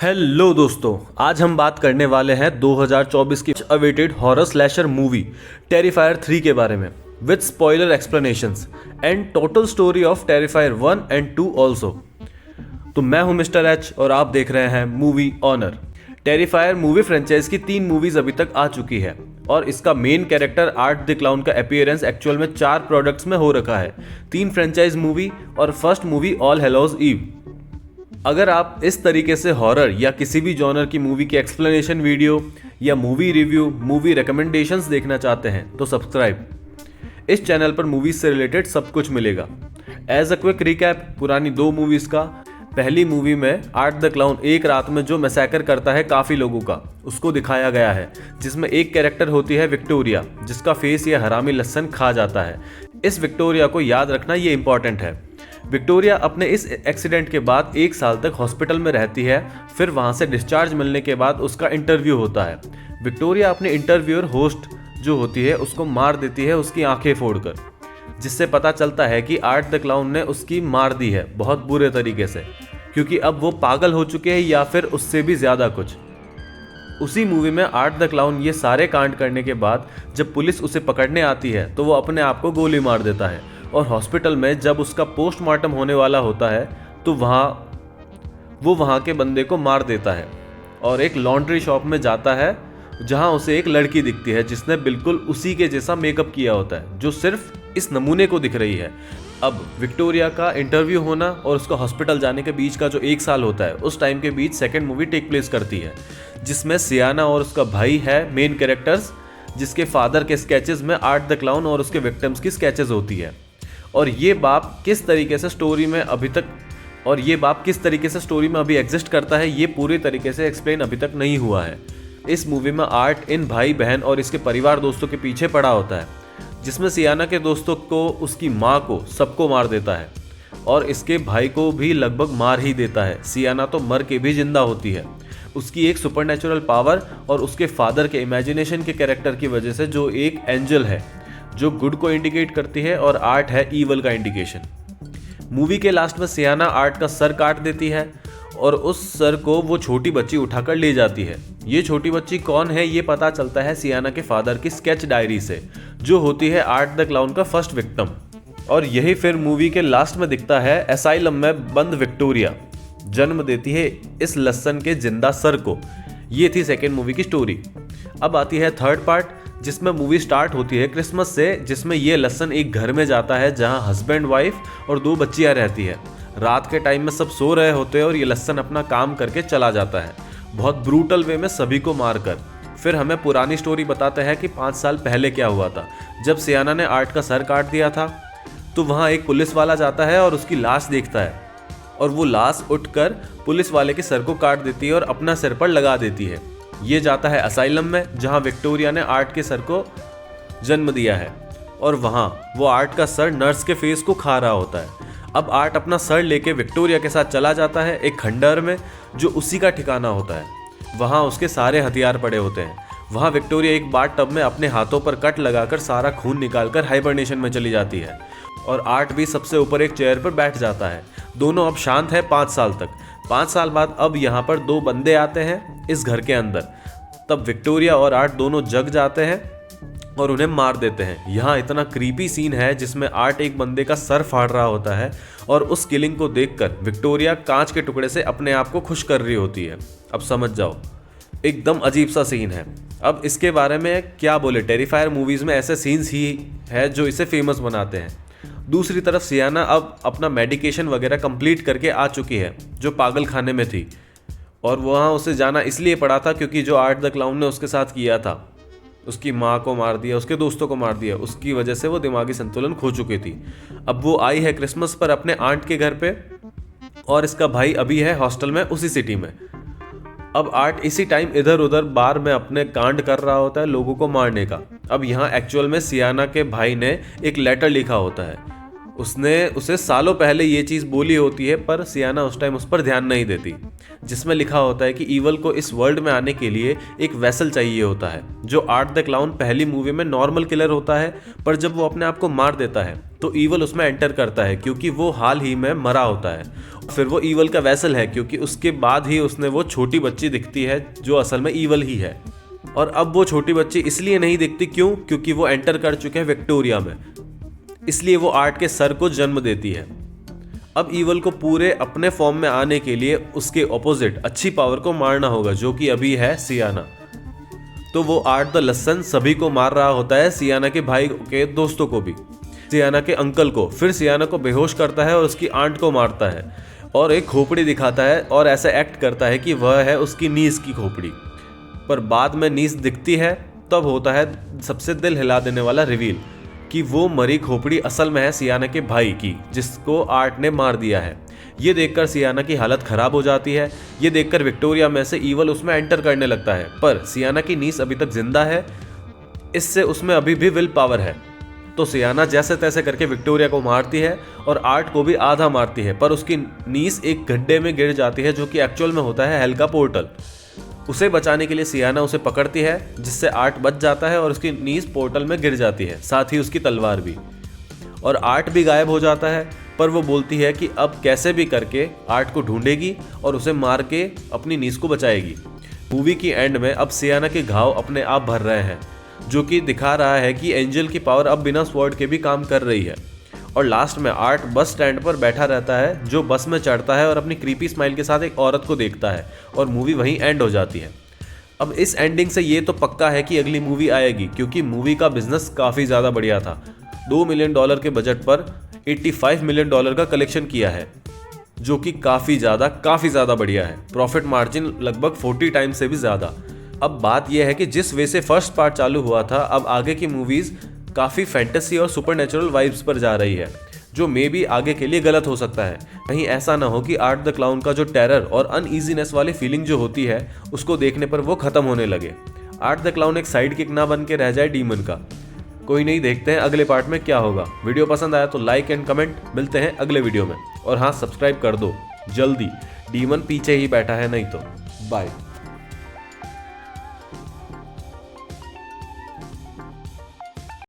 Hello दोस्तों, आज हम बात करने वाले हैं 2024 की awaited horror slasher movie Terrifier 3 के बारे में with spoiler explanations and total story of Terrifier 1 and 2 also. तो मैं हूं मिस्टर एच और आप देख रहे हैं मूवी ऑनर। टेरिफायर मूवी फ्रेंचाइज की 3 मूवीज अभी तक आ चुकी है और इसका main character Art the Clown का अपीयरेंस एक्चुअल में 4 प्रोडक्ट्स में हो रखा है, 3 फ्रेंचाइज मूवी और first movie All Hallows Eve. अगर आप इस तरीके से हॉरर या किसी भी जॉनर की मूवी की एक्सप्लेनेशन वीडियो या मूवी रिव्यू, मूवी रिकमेंडेशंस देखना चाहते हैं तो सब्सक्राइब। इस चैनल पर मूवीज से रिलेटेड सब कुछ मिलेगा। एज अ क्विक रिकैप पुरानी 2 मूवीज का। पहली मूवी में आर्ट द क्लाउन एक रात में जो मैसेकर करता है काफ़ी लोगों का, उसको दिखाया गया है, जिसमें एक कैरेक्टर होती है विक्टोरिया, जिसका फेस ये हरामी लहसन खा जाता है। इस विक्टोरिया को याद रखना ये इंपॉर्टेंट है। विक्टोरिया अपने इस एक्सीडेंट के बाद 1 साल तक हॉस्पिटल में रहती है। फिर वहाँ से डिस्चार्ज मिलने के बाद उसका इंटरव्यू होता है। विक्टोरिया अपने इंटरव्यूअर होस्ट जो होती है उसको मार देती है उसकी आंखें फोड़कर, जिससे पता चलता है कि आर्ट द क्लाउन ने उसकी मार दी है बहुत बुरे तरीके से, क्योंकि अब वो पागल हो चुके हैं या फिर उससे भी ज़्यादा कुछ। उसी मूवी में आर्ट द क्लाउन ये सारे कांड करने के बाद जब पुलिस उसे पकड़ने आती है तो वो अपने आप को गोली मार देता है और हॉस्पिटल में जब उसका पोस्टमार्टम होने वाला होता है तो वो वहाँ के बंदे को मार देता है और एक लॉन्ड्री शॉप में जाता है जहाँ उसे एक लड़की दिखती है जिसने बिल्कुल उसी के जैसा मेकअप किया होता है, जो सिर्फ इस नमूने को दिख रही है। अब विक्टोरिया का इंटरव्यू होना और उसका हॉस्पिटल जाने के बीच का जो 1 साल होता है, उस टाइम के बीच सेकेंड मूवी टेक प्लेस करती है, जिसमें सियाना और उसका भाई है मेन कैरेक्टर्स, जिसके फादर के स्केचेस में आर्ट द क्लाउन और उसके विक्टिम्स की स्केचेस होती है। और ये बाप किस तरीके से स्टोरी में अभी एग्जिस्ट करता है, ये पूरी तरीके से एक्सप्लेन अभी तक नहीं हुआ है। इस मूवी में आर्ट इन भाई बहन और इसके परिवार दोस्तों के पीछे पड़ा होता है, जिसमें सियाना के दोस्तों को, उसकी माँ को, सबको मार देता है और इसके भाई को भी लगभग मार ही देता है। सियाना तो मर के भी जिंदा होती है उसकी एक सुपरनेचुरल पावर और उसके फादर के इमेजिनेशन के कैरेक्टर की वजह से, जो एक एंजल है जो गुड को इंडिकेट करती है और आर्ट है ईवल का इंडिकेशन। मूवी के लास्ट में सियाना आर्ट का सर काट देती है और उस सर को वो छोटी बच्ची उठाकर ले जाती है। ये छोटी बच्ची कौन है ये पता चलता है सियाना के फादर की स्केच डायरी से, जो होती है आर्ट द क्लाउन का फर्स्ट विक्टिम। और यही फिर मूवी के लास्ट में दिखता है। असाइलम में बंद विक्टोरिया जन्म देती है इस लहसन के जिंदा सर को। ये थी सेकेंड मूवी की स्टोरी। अब आती है थर्ड पार्ट, जिसमें मूवी स्टार्ट होती है क्रिसमस से, जिसमें ये लहसन एक घर में जाता है जहां हस्बैंड वाइफ और 2 बच्चियां रहती है। रात के टाइम में सब सो रहे होते हैं और ये लहसन अपना काम करके चला जाता है, बहुत ब्रूटल वे में सभी को मारकर। फिर हमें पुरानी स्टोरी बताते हैं कि 5 साल पहले क्या हुआ था। जब सियाना ने आर्ट का सर काट दिया था तो वहाँ एक पुलिस वाला जाता है और उसकी लाश देखता है और वो लाश उठकर पुलिस वाले के सर को काट देती है और अपना सिर पर लगा देती है। ये जाता है असाइलम में जहाँ विक्टोरिया ने आर्ट के सर को जन्म दिया है और वहाँ वो आर्ट का सर नर्स के फेस को खा रहा होता है। अब आर्ट अपना सर लेके विक्टोरिया के साथ चला जाता है एक खंडहर में जो उसी का ठिकाना होता है। वहाँ उसके सारे हथियार पड़े होते हैं। वहाँ विक्टोरिया एक बाथ टब में अपने हाथों पर कट लगाकर सारा खून निकालकर हाइबरनेशन में चली जाती है और आर्ट भी सबसे ऊपर एक चेयर पर बैठ जाता है। दोनों अब शांत है 5 साल तक। 5 साल बाद अब यहाँ पर 2 बंदे आते हैं इस घर के अंदर। तब विक्टोरिया और आर्ट दोनों जग जाते हैं और उन्हें मार देते हैं। यहाँ इतना क्रीपी सीन है जिसमें आर्ट एक बंदे का सर फाड़ रहा होता है और उस किलिंग को देखकर विक्टोरिया कांच के टुकड़े से अपने आप को खुश कर रही होती है। अब समझ जाओ, एकदम अजीब सा सीन है। अब इसके बारे में क्या बोले, टेरिफायर मूवीज़ में ऐसे सीन्स ही है जो इसे फेमस बनाते हैं। दूसरी तरफ सियाना अब अपना मेडिकेशन वगैरह कंप्लीट करके आ चुकी है जो पागल खाने में थी, और वहाँ उसे जाना इसलिए पड़ा था क्योंकि जो आर्ट द क्लाउन ने उसके साथ किया था, उसकी माँ को मार दिया, उसके दोस्तों को मार दिया, उसकी वजह से वो दिमागी संतुलन खो चुकी थी। अब वो आई है क्रिसमस पर अपने आंट के घर पे और इसका भाई अभी है हॉस्टल में उसी सिटी में। अब आर्ट इसी टाइम इधर उधर बार में अपने कांड कर रहा होता है लोगों को मारने का। अब यहाँ एक्चुअल में सियाना के भाई ने एक लेटर लिखा होता है उसने उसे सालों पहले ये चीज़ बोली होती है, पर सियाना उस टाइम उस पर ध्यान नहीं देती, जिसमें लिखा होता है कि ईवल को इस वर्ल्ड में आने के लिए एक वेसल चाहिए होता है। जो आर्ट द क्लाउन पहली मूवी में नॉर्मल किलर होता है, पर जब वो अपने आप को मार देता है तो ईवल उसमें एंटर करता है, क्योंकि वो हाल ही में मरा होता है। फिर वो ईवल का वेसल है, क्योंकि उसके बाद ही उसने वो छोटी बच्ची दिखती है जो असल में ईवल ही है। और अब वो छोटी बच्ची इसलिए नहीं दिखती, क्यों? क्योंकि वो एंटर कर चुके हैं विक्टोरिया में, इसलिए वो आर्ट के सर को जन्म देती है। अब ईवल को पूरे अपने फॉर्म में आने के लिए उसके ऑपोजिट अच्छी पावर को मारना होगा, जो कि अभी है सियाना। तो वो आर्ट द लसन सभी को मार रहा होता है, सियाना के भाई के दोस्तों को भी, सियाना के अंकल को, फिर सियाना को बेहोश करता है और उसकी आंट को मारता है और एक खोपड़ी दिखाता है और ऐसा एक्ट करता है कि वह है उसकी नीस की खोपड़ी। पर बाद में नीस दिखती है, तब होता है सबसे दिल हिला देने वाला रिवील कि वो मरी खोपड़ी असल में है सियाना के भाई की, जिसको आर्ट ने मार दिया है। ये देखकर सियाना की हालत खराब हो जाती है। ये देखकर विक्टोरिया में से ईवल उसमें एंटर करने लगता है, पर सियाना की नीस अभी तक जिंदा है, इससे उसमें अभी भी विल पावर है। तो सियाना जैसे तैसे करके विक्टोरिया को मारती है और आर्ट को भी आधा मारती है, पर उसकी नीस एक गड्ढे में गिर जाती है, जो कि एक्चुअल में होता है हेल का पोर्टल। उसे बचाने के लिए सियाना उसे पकड़ती है, जिससे आर्ट बच जाता है और उसकी नीस पोर्टल में गिर जाती है, साथ ही उसकी तलवार भी। और आर्ट भी गायब हो जाता है, पर वो बोलती है कि अब कैसे भी करके आर्ट को ढूंढेगी और उसे मार के अपनी नीस को बचाएगी। मूवी की एंड में अब सियाना के घाव अपने आप भर रहे हैं, जो कि दिखा रहा है कि एंजल की पावर अब बिना स्वॉर्ड के भी काम कर रही है। और लास्ट में आर्ट बस स्टैंड पर बैठा रहता है, जो बस में चढ़ता है और अपनी क्रीपी स्माइल के साथ एक औरत को देखता है, और मूवी वहीं एंड हो जाती है। अब इस एंडिंग से ये तो पक्का है कि अगली मूवी आएगी, क्योंकि मूवी का बिजनेस काफ़ी ज़्यादा बढ़िया था। $2 मिलियन के बजट पर $85 मिलियन का कलेक्शन किया है, जो कि काफ़ी ज़्यादा बढ़िया है। प्रॉफिट मार्जिन लगभग 40 टाइम्स से भी ज़्यादा। अब बात यह है कि जिस वे से फर्स्ट पार्ट चालू हुआ था, अब आगे की मूवीज़ काफ़ी फैंटेसी और सुपरनेचुरल वाइब्स पर जा रही है, जो मे बी आगे के लिए गलत हो सकता है। कहीं ऐसा ना हो कि आर्ट द क्लाउन का जो टेरर और अनईजीनेस वाली फीलिंग जो होती है, उसको देखने पर वो ख़त्म होने लगे। आर्ट द क्लाउन एक साइड किक ना बन के रह जाए डीमन का। कोई नहीं, देखते हैं अगले पार्ट में क्या होगा। वीडियो पसंद आया तो लाइक एंड कमेंट। मिलते हैं अगले वीडियो में, और हाँ, सब्सक्राइब कर दो जल्दी, डीमन पीछे ही बैठा है नहीं तो। बाय।